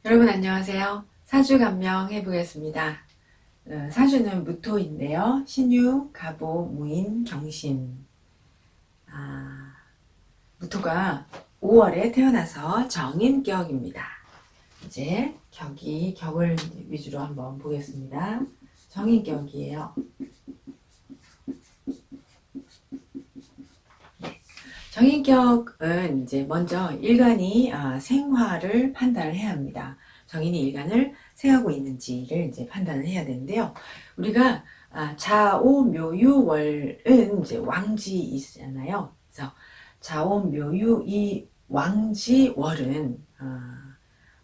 여러분 안녕하세요. 사주 감명 해보겠습니다. 사주는 무토인데요. 신유, 갑오, 무인, 경신. 무토가 5월에 태어나서 정인격입니다. 이제 격을 위주로 한번 보겠습니다. 정인격이에요. 정인격은 이제 먼저 일간이 생화를 판단을 해야 합니다. 정인이 일간을 생하고 있는지를 이제 판단을 해야 되는데요. 우리가 자오묘유월은 이제 왕지이잖아요. 그래서 자오묘유 이 왕지월은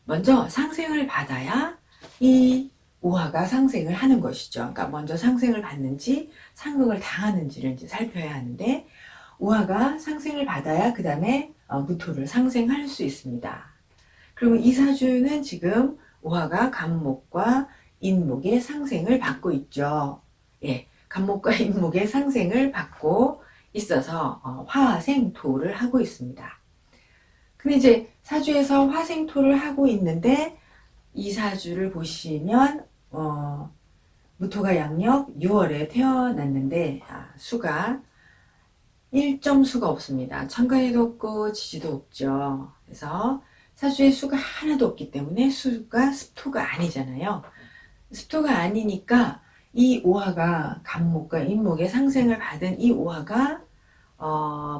먼저 상생을 받아야 이 오화가 상생을 하는 것이죠. 그러니까 먼저 상생을 받는지 상극을 당하는지를 이제 살펴야 하는데 오화가 상생을 받아야 그 다음에 무토를 상생할 수 있습니다. 그러면 이 사주는 지금 오화가 간목과 인목의 상생을 받고 있죠. 예, 간목과 인목의 상생을 받고 있어서 화생토를 하고 있습니다. 근데 이제 사주에서 화생토를 하고 있는데 이 사주를 보시면 무토가 양력 6월에 태어났는데 수가 1점수가 없습니다. 천간에도 없고 지지도 없죠. 그래서 사주에 수가 하나도 없기 때문에 수가 습토가 아니잖아요. 습토가 아니니까 이 오화가 간목과 인목의 상생을 받은 이 오화가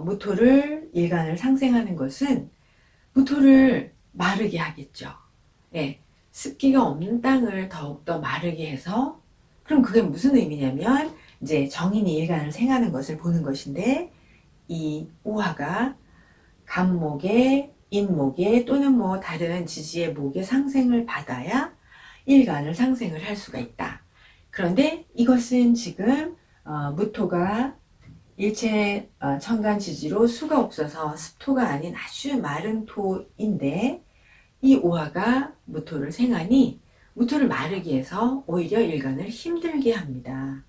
무토를 일간을 상생하는 것은 무토를 마르게 하겠죠. 예, 습기가 없는 땅을 더욱더 마르게 해서 그럼 그게 무슨 의미냐면 이제 정인이 일간을 생하는 것을 보는 것인데 이 오화가 간목의 인목의 또는 뭐 다른 지지의 목의 상생을 받아야 일간을 상생을 할 수가 있다. 그런데 이것은 지금 무토가 일체 천간 지지로 수가 없어서 습토가 아닌 아주 마른 토인데 이 오화가 무토를 생하니 무토를 마르게 해서 오히려 일간을 힘들게 합니다.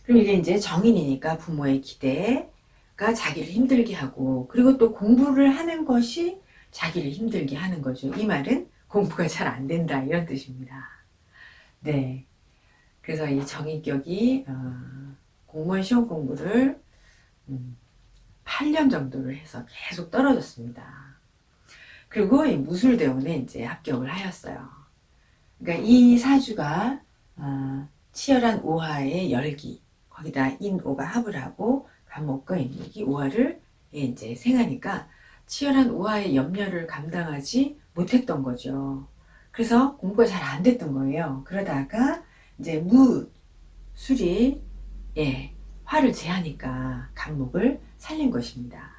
그럼 이게 이제 정인이니까 부모의 기대가 자기를 힘들게 하고 그리고 또 공부를 하는 것이 자기를 힘들게 하는 거죠. 이 말은 공부가 잘 안 된다 이런 뜻입니다. 네. 그래서 이 정인격이 공무원 시험 공부를 8년 정도를 해서 계속 떨어졌습니다. 그리고 이 무술대원에 이제 합격을 하였어요. 그러니까 이 사주가 치열한 오화의 열기, 거기다 인오가 합을 하고 간목과 인목이 오화를 이제 생하니까 치열한 오화의 염려를 감당하지 못했던 거죠. 그래서 공부가 잘 안 됐던 거예요. 그러다가 이제 무술이 화를 제하니까 간목을 살린 것입니다.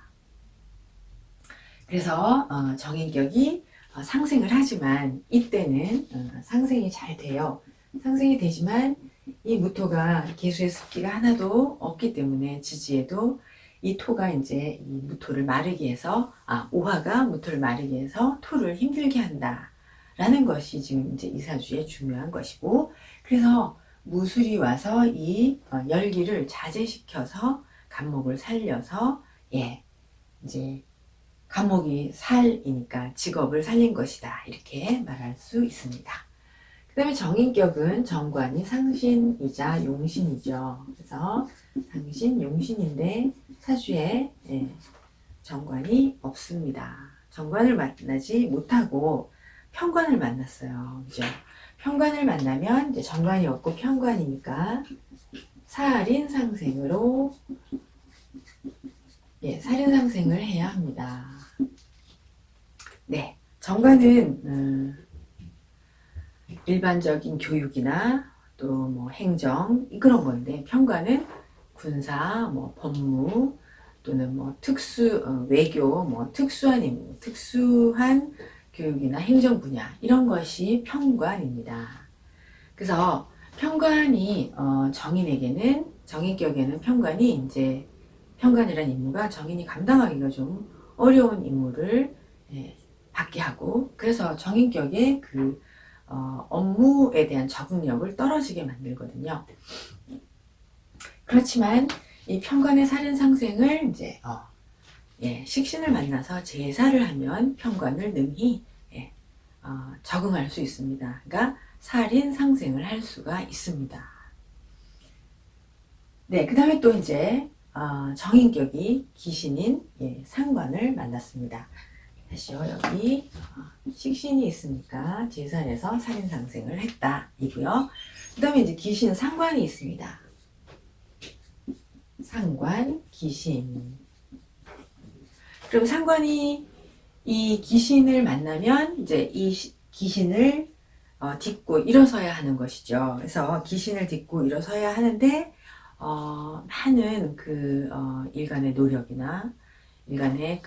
그래서 정인격이 상생을 하지만 이때는 상생이 잘 돼요. 상생이 되지만 이 무토가 계수의 습기가 하나도 없기 때문에 지지에도 이 토가 이제 이 무토를 마르게 해서 오화가 무토를 마르게 해서 토를 힘들게 한다라는 것이 지금 이제 이 사주의 중요한 것이고 그래서 무술이 와서 이 열기를 자제시켜서 간목을 살려서 이제 간목이 살이니까 직업을 살린 것이다 이렇게 말할 수 있습니다. 그 다음에 정인격은 정관이 상신이자 용신이죠. 그래서 상신, 용신인데 사주에 정관이 없습니다. 정관을 만나지 못하고 편관을 만났어요. 그죠? 편관을 만나면 이제 정관이 없고 편관이니까 살인상생으로 살인상생을 해야 합니다. 네, 정관은 일반적인 교육이나 또 뭐 행정 그런 건데 편관은 군사, 뭐 법무 또는 뭐 특수 외교, 뭐 특수한 임무, 특수한 교육이나 행정 분야 이런 것이 편관입니다. 그래서 편관이 정인에게는 정인격에는 편관이 이제 편관이라는 임무가 정인이 감당하기가 좀 어려운 임무를 받게 하고 그래서 정인격의 그 업무에 대한 적응력을 떨어지게 만들거든요. 그렇지만 이 편관의 살인상생을 이제 식신을 만나서 제사를 하면 편관을 능히 적응할 수 있습니다. 그러니까 살인 상생을 할 수가 있습니다. 네, 그 다음에 또 이제 정인격이 귀신인 상관을 만났습니다. 다시요, 여기 식신이 있으니까 제살에서 살인 상생을 했다 이고요. 그 다음에 이제 귀신 상관이 있습니다. 상관, 귀신. 그럼 상관이 이 귀신을 만나면 이제 이 귀신을 딛고 일어서야 하는 것이죠. 그래서 귀신을 딛고 일어서야 하는데 많은 일간의 노력이나 일간의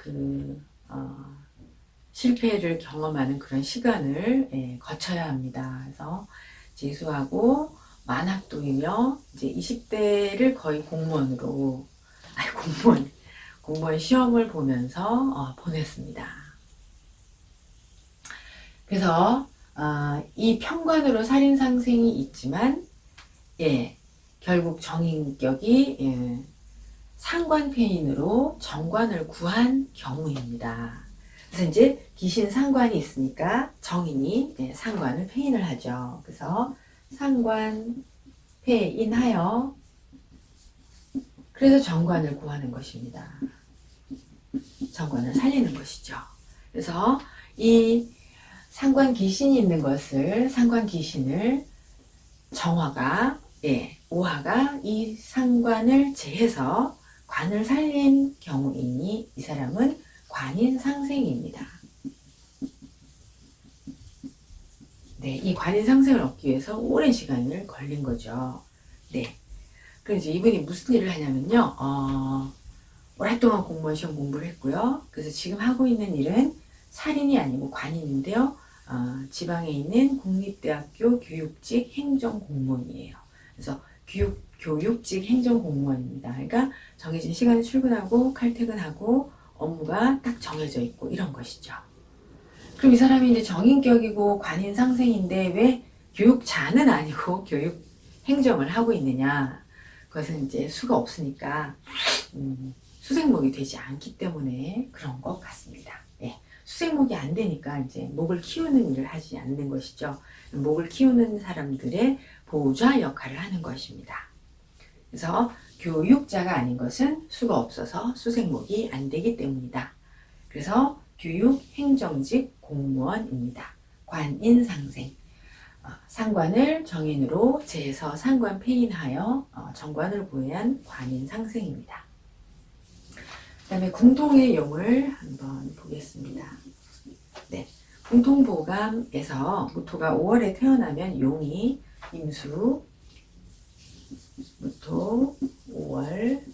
실패를 경험하는 그런 시간을 거쳐야 합니다. 그래서 재수하고 만학도이며 이제 20대를 거의 공무원 시험을 보면서 보냈습니다. 그래서 이 편관으로 살인상생이 있지만 결국 정인격이 상관폐인으로 정관을 구한 경우입니다. 그래서 이제 귀신 상관이 있으니까 정인이 상관을 폐인을 하죠. 그래서 상관 폐인하여 그래서 정관을 구하는 것입니다. 정관을 살리는 것이죠. 그래서 이 상관 귀신이 있는 것을 상관 귀신을 정화가 오화가 이 상관을 제해서 관을 살린 경우이니 이 사람은 관인상생입니다. 네, 이 관인상생을 얻기 위해서 오랜 시간을 걸린 거죠. 네. 그래서 이분이 무슨 일을 하냐면요. 오랫동안 공무원 시험 공부를 했고요. 그래서 지금 하고 있는 일은 살인이 아니고 관인인데요. 지방에 있는 국립대학교 교육직 행정공무원이에요. 그래서 교육직 행정공무원입니다. 그러니까 정해진 시간에 출근하고 칼퇴근하고 업무가 딱 정해져 있고 이런 것이죠. 그럼 이 사람이 이제 정인격이고 관인상생인데 왜 교육자는 아니고 교육 행정을 하고 있느냐? 그것은 이제 수가 없으니까 수생목이 되지 않기 때문에 그런 것 같습니다. 수생목이 안 되니까 이제 목을 키우는 일을 하지 않는 것이죠. 목을 키우는 사람들의 보호자 역할을 하는 것입니다. 그래서 교육자가 아닌 것은 수가 없어서 수생목이 안 되기 때문이다. 그래서 교육행정직 공무원입니다. 관인상생. 상관을 정인으로 제해서 상관 폐인하여 정관을 구한 관인상생입니다. 그 다음에 궁통의 용을 한번 보겠습니다. 네, 궁통보감에서 무토가 5월에 태어나면 용이 임수, 무토 5월,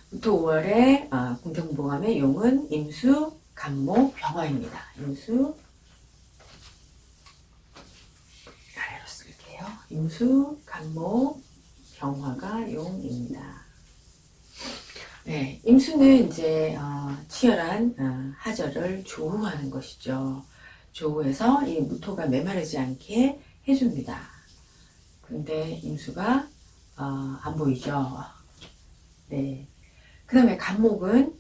무토 5월에 궁통보감의 용은 임수, 간목, 병화입니다. 임수, 아래로 쓸게요. 임수, 간목, 병화가 용입니다. 네, 임수는 이제 치열한 하절을 조우하는 것이죠. 조우해서 이 무토가 메마르지 않게 해줍니다. 근데 임수가 안 보이죠. 네. 그 다음에 간목은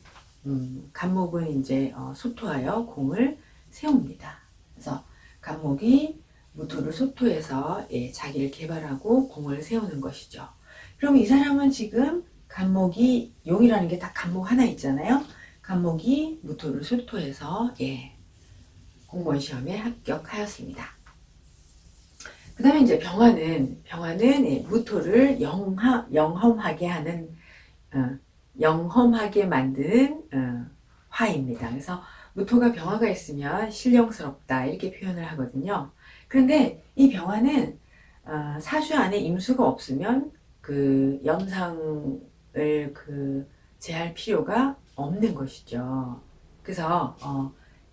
이제 소토하여 공을 세웁니다. 그래서 간목이 무토를 소토해서 자기를 개발하고 공을 세우는 것이죠. 그럼 이 사람은 지금 간목이 용이라는 게 딱 간목 하나 있잖아요. 간목이 무토를 소토해서 공무원 시험에 합격하였습니다. 그 다음에 이제 병화는 무토를 영험하게 하는 영험하게 만드는 화입니다. 그래서 무토가 병화가 있으면 신령스럽다 이렇게 표현을 하거든요. 그런데 이 병화는 사주 안에 임수가 없으면 그 염상을 제할 필요가 없는 것이죠. 그래서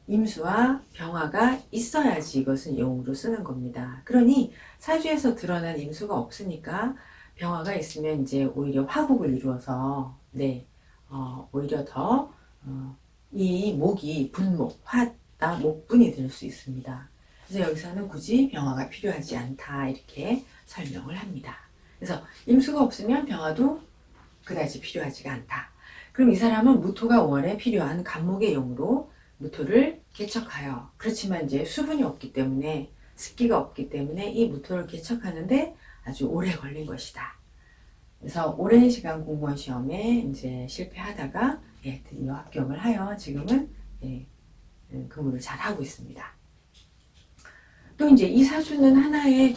임수와 병화가 있어야지 이것은 용으로 쓰는 겁니다. 그러니 사주에서 드러난 임수가 없으니까 병화가 있으면 이제 오히려 화국을 이루어서 오히려 더 이 목이 분목, 화다 목분이 될 수 있습니다. 그래서 여기서는 굳이 병화가 필요하지 않다 이렇게 설명을 합니다. 그래서 임수가 없으면 병화도 그다지 필요하지가 않다. 그럼 이 사람은 무토가 5월에 필요한 간목의 용으로 무토를 개척하여, 그렇지만 이제 수분이 없기 때문에, 습기가 없기 때문에 이 무토를 개척하는데 아주 오래 걸린 것이다. 그래서 오랜 시간 공무원 시험에 이제 실패하다가 드디어 합격을 하여 지금은 근무를 잘 하고 있습니다. 또 이제 이 사주는 하나의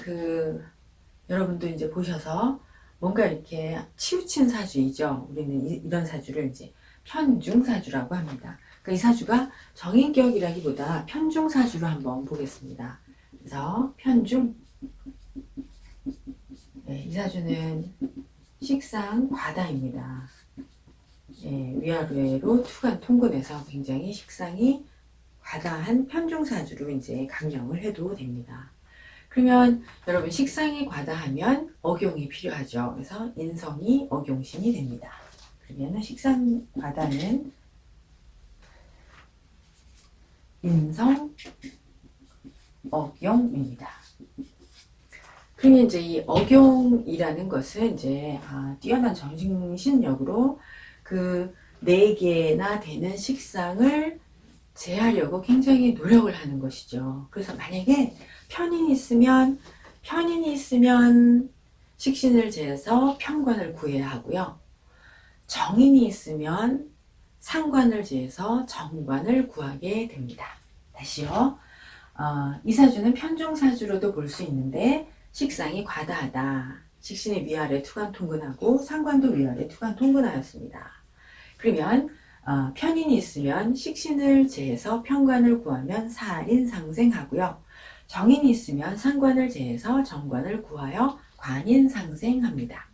여러분도 이제 보셔서 뭔가 이렇게 치우친 사주이죠. 우리는 이런 사주를 이제 편중사주라고 합니다. 그러니까 이 사주가 정인격이라기보다 편중사주로 한번 보겠습니다. 그래서 편중, 이 사주는 식상 과다입니다. 위아래로 투간 통근해서 굉장히 식상이 과다한 편중사주로 이제 강령을 해도 됩니다. 그러면 여러분 식상이 과다하면 억용이 필요하죠. 그래서 인성이 억용신이 됩니다. 그러면 식상 과다는 인성 억용입니다. 그러면 이제 이 억용이라는 것은 이제 뛰어난 정신력으로 그 4개나 되는 식상을 제하려고 굉장히 노력을 하는 것이죠. 그래서 만약에 편인이 있으면 식신을 제해서 편관을 구해야 하고요. 정인이 있으면 상관을 제해서 정관을 구하게 됩니다. 다시요. 이 사주는 편중사주로도 볼 수 있는데 식상이 과다하다. 식신이 위아래 투간통근하고 상관도 위아래 투간통근하였습니다. 그러면 편인이 있으면 식신을 제해서 편관을 구하면 살인상생하고요. 정인이 있으면 상관을 제해서 정관을 구하여 관인상생합니다.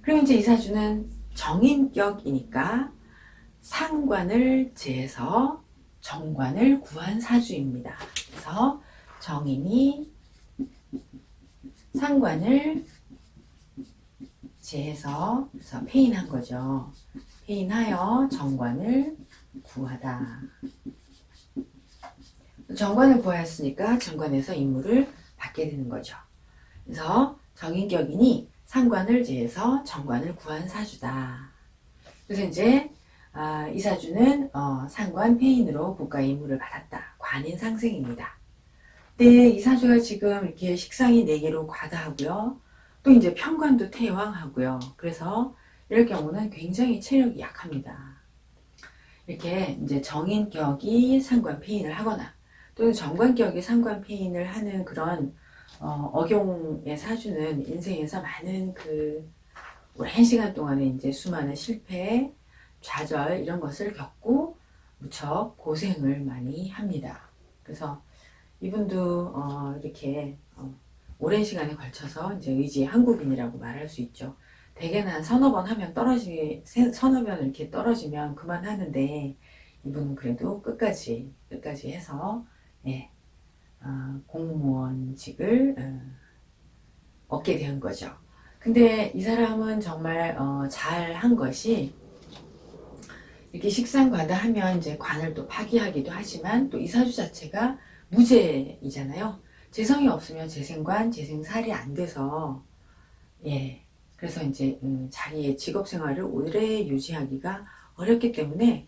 그럼 이제 이 사주는 정인격이니까 상관을 제해서 정관을 구한 사주입니다. 그래서 정인이 상관을 제해서 그래서 폐인한 거죠. 폐인하여 정관을 구하다. 정관을 구하였으니까 정관에서 임무를 받게 되는 거죠. 그래서 정인격이니 상관을 제해서 정관을 구한 사주다. 그래서 이제 이 사주는 상관 폐인으로 국가의 임무를 받았다. 관인상생입니다. 네, 이 사주가 지금 이렇게 식상이 4개로 과다하고요. 또 이제 편관도 태왕하고요. 그래서 이럴 경우는 굉장히 체력이 약합니다. 이렇게 이제 정인격이 상관 폐인을 하거나 또는 정관격이 상관 폐인을 하는 그런 억용의 사주는 인생에서 많은 오랜 시간 동안에 이제 수많은 실패, 좌절 이런 것을 겪고 무척 고생을 많이 합니다. 그래서 이분도 이렇게 오랜 시간에 걸쳐서 이제 의지의 한국인이라고 말할 수 있죠. 대개는 한 서너 번 하면 서너 번 이렇게 떨어지면 그만하는데 이분은 그래도 끝까지 해서 공무원직을 얻게 된 거죠. 근데 이 사람은 정말 잘한 것이 이렇게 식상과다하면 이제 관을 또 파기하기도 하지만 또 이 사주 자체가 무재이잖아요. 재성이 없으면 재생관, 재생살이 안 돼서 그래서 이제 자기의 직업 생활을 오래 유지하기가 어렵기 때문에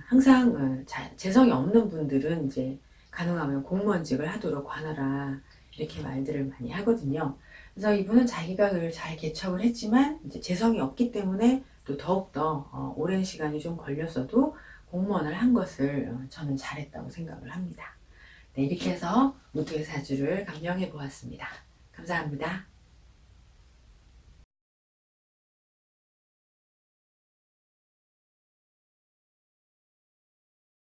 항상 재성이 없는 분들은 이제 가능하면 공무원직을 하도록 관하라 이렇게 말들을 많이 하거든요. 그래서 이분은 자기가 그걸 잘 개척을 했지만 이제 재성이 없기 때문에 또 더욱더 오랜 시간이 좀 걸렸어도 공무원을 한 것을 저는 잘했다고 생각을 합니다. 네, 이렇게 해서 무토의 사주를 감명해 보았습니다. 감사합니다.